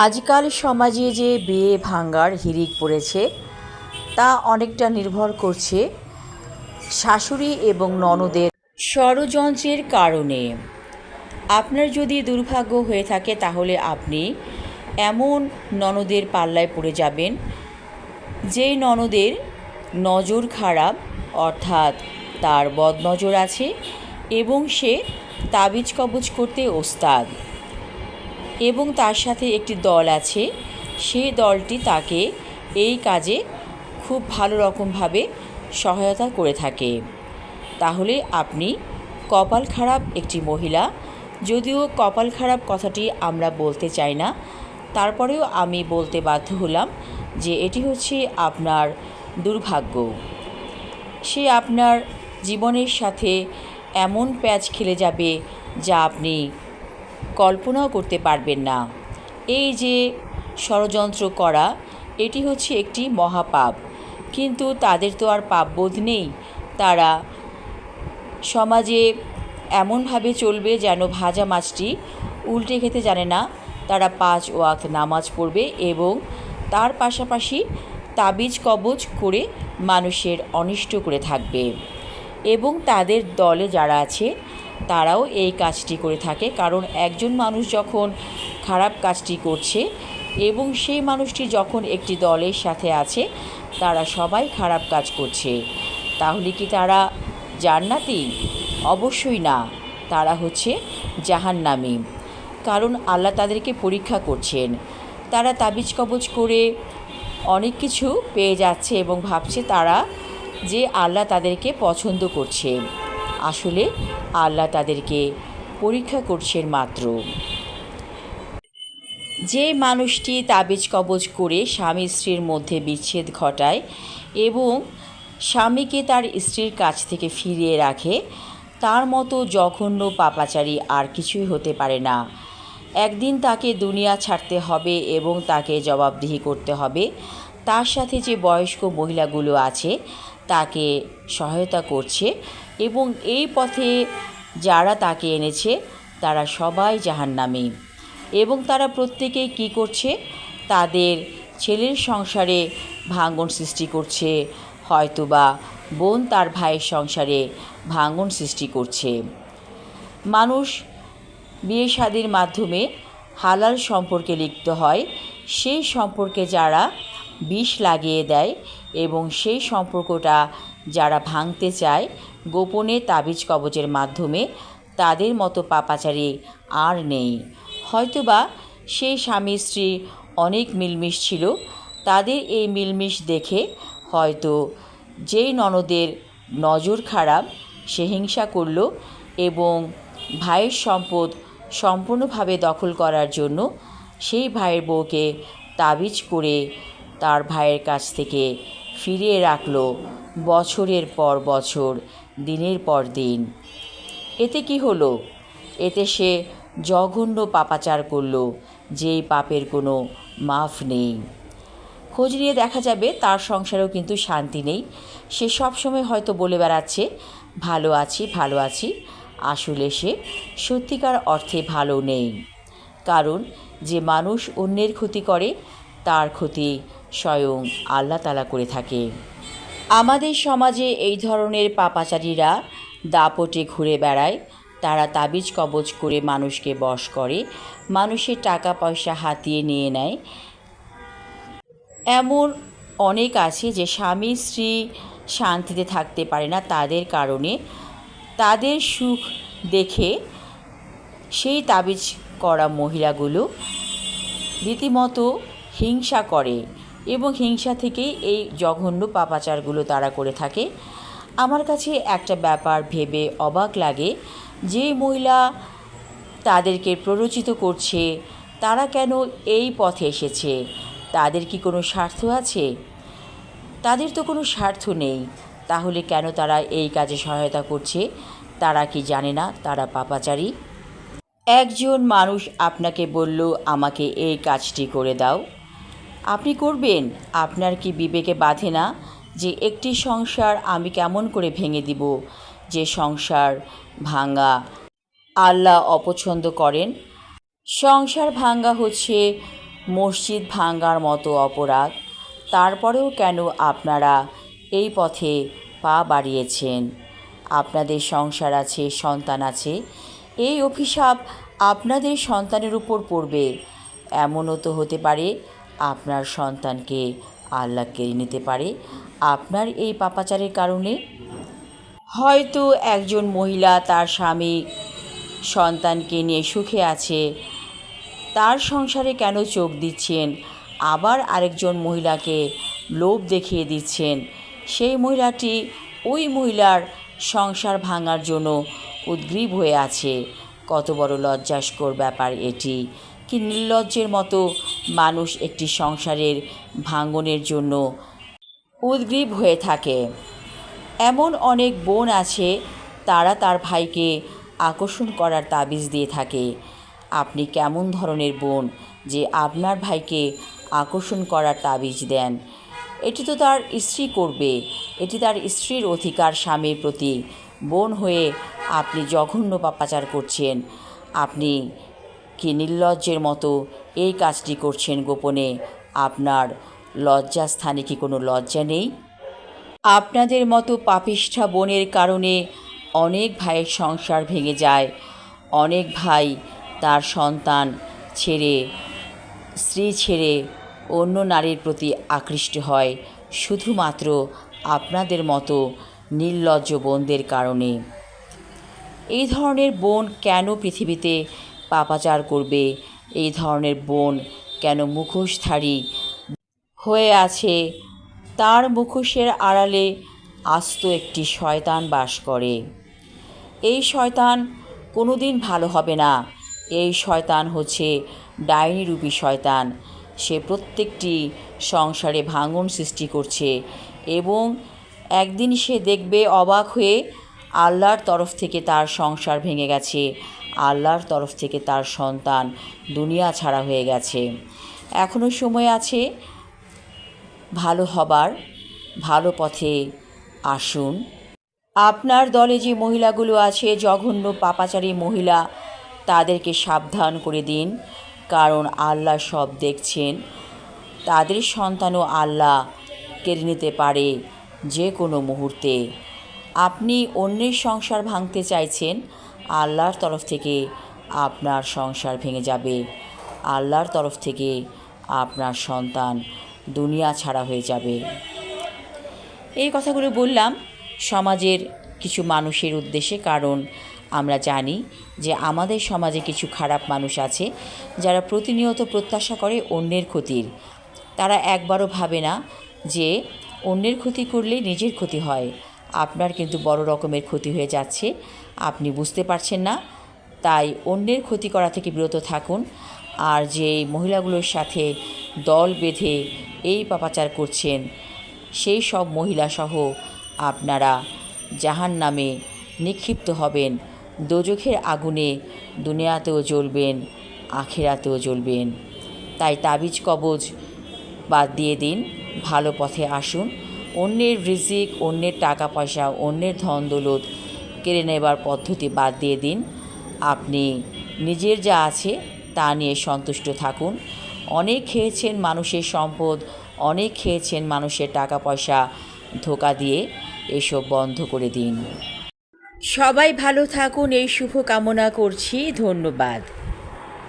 আজকাল সমাজে যে বিয়ে ভাঙার হিড়িক পড়েছে তা অনেকটা নির্ভর করছে শাশুড়ি এবং ননদের ষড়যন্ত্রের কারণে। আপনার যদি দুর্ভাগ্য হয়ে থাকে তাহলে আপনি এমন ননদের পাল্লায় পড়ে যাবেন যেই ননদের নজর খারাপ, অর্থাৎ তার বদনজর আছে এবং সে তাবিজ কবজ করতে ওস্তাদ, এবং তার সাথে একটি দল আছে। সেই দলটি তাকে এই কাজে খুব ভালো রকমভাবে সহায়তা করে থাকে। তাহলে আপনি কপাল খারাপ একটি মহিলা। যদিও কপাল খারাপ কথাটি আমরা বলতে চাই না, তারপরেও আমি বলতে বাধ্য হলাম যে এটি হচ্ছে আপনার দুর্ভাগ্য। সে আপনার জীবনের সাথে এমন প্যাচ খেলে যাবে যা আপনি কল্পনাও করতে পারবেন না। এই যে ষড়যন্ত্র করা, এটি হচ্ছে একটি মহাপাপ, কিন্তু তাদের তো আর পাপবোধ নেই। তারা সমাজে এমনভাবে চলবে যেন ভাজা মাছটি উল্টে খেতে জানে না। তারা 5 ওয়াক্ত নামাজ পড়বে এবং তার পাশাপাশি তাবিজ কবজ করে মানুষের অনিষ্ট করে থাকবে। এবং তাদের দলে যারা আছে তারাও এই কাজটি করে থাকে, কারণ একজন মানুষ যখন খারাপ কাজটি করছে এবং সেই মানুষটি যখন একটি দলের সাথে আছে, তারা সবাই খারাপ কাজ করছে। তাহলে কি তারা জান্নাতি? অবশ্যই না, তারা হচ্ছে জাহান্নামী। কারণ আল্লাহ তাদেরকে পরীক্ষা করছেন। তারা তাবিজ কবজ করে অনেক কিছু পেয়ে যাচ্ছে এবং ভাবছে তারা যে আল্লাহ তাদেরকে পছন্দ করছে। আসলে আল্লাহ তাদেরকে পরীক্ষা করছেন মাত্র। যে মানুষটি তাবিজ কবজ করে স্বামী স্ত্রীর মধ্যে বিচ্ছেদ ঘটায় এবং স্বামীকে তার স্ত্রীর কাছ থেকে ফিরিয়ে রাখে, তার মতো জঘন্য পাপাচারী আর কিছুই হতে পারে না। একদিন তাকে দুনিয়া ছাড়তে হবে এবং তাকে জবাবদিহি করতে হবে। তার সাথে যে বয়স্ক মহিলাগুলো আছে তাকে সহায়তা করছে এবং এই পথে যারা তাকে এনেছে তারা সবাই জাহান্নামী। এবং তারা প্রত্যেকেই কী করছে? তাদের ছেলের সংসারে ভাঙন সৃষ্টি করছে, হয়তোবা বোন তার ভাইয়ের সংসারে ভাঙন সৃষ্টি করছে। মানুষ বিয়ে শাদির মাধ্যমে হালাল সম্পর্কে লিপ্ত হয়। সেই সম্পর্কে যারা বিষ লাগিয়ে দেয় এবং সেই সম্পর্কটা যারা ভাঙতে চায় গোপনে তাবিজ কবজের মাধ্যমে, তাদের মতো পাপাচারী আর নেই। হয়তোবা সেই স্বামী স্ত্রী অনেক মিলমিশ ছিল, তাদের এই মিলমিশ দেখে হয়তো যেই ননদের নজর খারাপ সে হিংসা করল এবং ভাইয়ের সম্পদ সম্পূর্ণভাবে দখল করার জন্য সেই ভাইয়ের বউকে তাবিজ করে তার ভাইয়ের কাছ থেকে ফিরিয়ে রাখল বছরের পর বছর, দিনের পর দিন। এতে কি হলো? এতে সে জঘন্য পাপাচার করল, যেই পাপের কোনো মাফ নেই। খোঁজ নিয়ে দেখা যাবে তার সংসারেও কিন্তু শান্তি নেই। সে সবসময় হয়তো বলে বেড়াচ্ছে ভালো আছি ভালো আছি, আসলে সে সত্যিকার অর্থে ভালো নেই। কারণ যে মানুষ অন্যের ক্ষতি করে তার ক্ষতি স্বয়ং আল্লাহ তাআলা করে থাকে। আমাদের সমাজে এই ধরনের পাপাচারীরা দাপটে ঘুরে বেড়ায়। তারা তাবিজ কবজ করে মানুষকে বশ করে, মানুষের টাকা পয়সা হাতিয়ে নিয়ে নেয়। এমন অনেক আছে যে স্বামী স্ত্রী শান্তিতে থাকতে পারে না, তাদের কারণে তাদের সুখ দেখে সেই তাবিজ করা মহিলাগুলো রীতিমতো হিংসা করে এবং হিংসা থেকেই এই জঘন্য পাপাচারগুলো তারা করে থাকে। আমার কাছে একটা ব্যাপার ভেবে অবাক লাগে, যে মহিলা তাদেরকে প্ররোচিত করছে তারা কেন এই পথে এসেছে? তাদের কি কোনো স্বার্থ আছে? তাদের তো কোনো স্বার্থ নেই। তাহলে কেন তারা এই কাজে সহায়তা করছে? তারা কি জানে না তারা পাপাচারী? একজন মানুষ আপনাকে বলল আমাকে এই কাজটি করে দাও, আপনি করবেন? আপনার কি বিবেকে বাধে না যে একটি সংসার আমি কেমন করে ভেঙে দিব? যে সংসার ভাঙা আল্লাহ অপছন্দ করেন। সংসার ভাঙা হচ্ছে মসজিদ ভাঙ্গার মতো অপরাধ, তারপরেও কেন আপনারা এই পথে পা বাড়িয়েছেন? আপনাদের সংসার আছে, সন্তান আছে, এই অভিশাপ আপনাদের সন্তানের উপর পড়বে। এমনও তো হতে পারে আপনার সন্তানকে আল্লাহ কেড়ে নিতে পারে আপনার এই পাপাচারের কারণে। হয়তো একজন মহিলা তার স্বামী সন্তানকে নিয়ে সুখে আছে, তার সংসারে কেন চোখ দিচ্ছেন? আবার আরেকজন মহিলাকে লোভ দেখিয়ে দিচ্ছেন। সেই মহিলাটি ওই মহিলার সংসার ভাঙার জন্য উদ্গ্রীব হয়ে আছে। কত বড় লজ্জাস্কর ব্যাপার এটি! কি নির্লজ্জের মতো মানুষ একটি সংসারের ভাঙনের জন্য উদ্গ্রীব হয়ে থাকে। এমন অনেক বোন আছে, তারা তার ভাইকে আকর্ষণ করার তাবিজ দিয়ে থাকে। আপনি কেমন ধরনের বোন যে আপনার ভাইকে আকর্ষণ করার তাবিজ দেন? এটি তো তার স্ত্রী করবে, এটি তার স্ত্রীর অধিকার স্বামীর প্রতি। বোন হয়ে আপনি জঘন্য পাপাচার করছেন। আপনি কি নির্লজ্জের মতো এই কাজটি করছেন গোপনে? আপনার লজ্জাস্থানে কি কোনো লজ্জা নেই? আপনাদের মতো পাপিষ্ঠা বোনের কারণে অনেক ভাইয়ের সংসার ভেঙে যায়। অনেক ভাই তার সন্তান ছেড়ে, স্ত্রী ছেড়ে অন্য নারীর প্রতি আকৃষ্ট হয় শুধুমাত্র আপনাদের মতো নির্লজ্জ বোনদের কারণে। এই ধরনের বোন কেন পৃথিবীতে পাপাচার করবে? এই ধরনের বোন কেন মুখোশধারী হয়ে আছে? তার মুখোশের আড়ালে আস্ত একটি শয়তান বাস করে। এই শয়তান কোনো দিন ভালো হবে না। এই শয়তান হচ্ছে ডাইনিরূপী শয়তান। সে প্রত্যেকটি সংসারে ভাঙন সৃষ্টি করছে এবং একদিন সে দেখবে অবাক হয়ে আল্লাহর তরফ থেকে তার সংসার ভেঙে গেছে, আল্লাহর তরফ থেকে তার সন্তান দুনিয়া ছাড়া হয়ে গেছে। এখনও সময় আছে ভালো হবার, ভালো পথে আসুন। আপনার দলে যে মহিলাগুলো আছে জঘন্য পাপাচারী মহিলা, তাদেরকে সাবধান করে দিন, কারণ আল্লাহ সব দেখছেন। তাদের সন্তানও আল্লাহ কেড়ে নিতে পারে যে কোনো মুহূর্তে। আপনি অন্যের সংসার ভাঙতে চাইছেন, আল্লাহর তরফ থেকে আপনার সংসার ভেঙে যাবে। আল্লাহর তরফ থেকে আপনার সন্তান দুনিয়া ছাড়া হয়ে যাবে। এই কথাগুলো বললাম সমাজের কিছু মানুষের উদ্দেশ্যে, কারণ আমরা জানি যে আমাদের সমাজে কিছু খারাপ মানুষ আছে যারা প্রতিনিয়ত প্রত্যাশা করে অন্যের ক্ষতির। তারা একবারও ভাবে না যে অন্যের ক্ষতি করলেই নিজের ক্ষতি হয়। আপনার কিন্তু বড় রকমের ক্ষতি হয়ে যাচ্ছে, আপনি বুঝতে পারছেন না। তাই অন্যের ক্ষতি করা থেকে বিরত থাকুন। আর যে মহিলাগুলোর সাথে দল বেঁধে এই পাপাচার করছেন, সেই সব মহিলাসহ আপনারা জাহান্নামে নিক্ষিপ্ত হবেন, দোজখের আগুনে দুনিয়াতেও জ্বলবেন, আখিরাতেও জ্বলবেন। তাই তাবিজ কবজ বাদ দিয়ে দিন, ভালো পথে আসুন। অন্যের রিজিক, অন্যের টাকা পয়সা, অন্যের ধন দৌলত কেড়ে নেবার পদ্ধতি বাদ দিয়ে দিন। আপনি নিজের যা আছে তা নিয়ে সন্তুষ্ট থাকুন। অনেক খেয়েছেন মানুষের সম্পদ, অনেক খেয়েছেন মানুষের টাকা পয়সা ধোঁকা দিয়ে, এসব বন্ধ করে দিন। সবাই ভালো থাকুন এই শুভ কামনা করছি। ধন্যবাদ।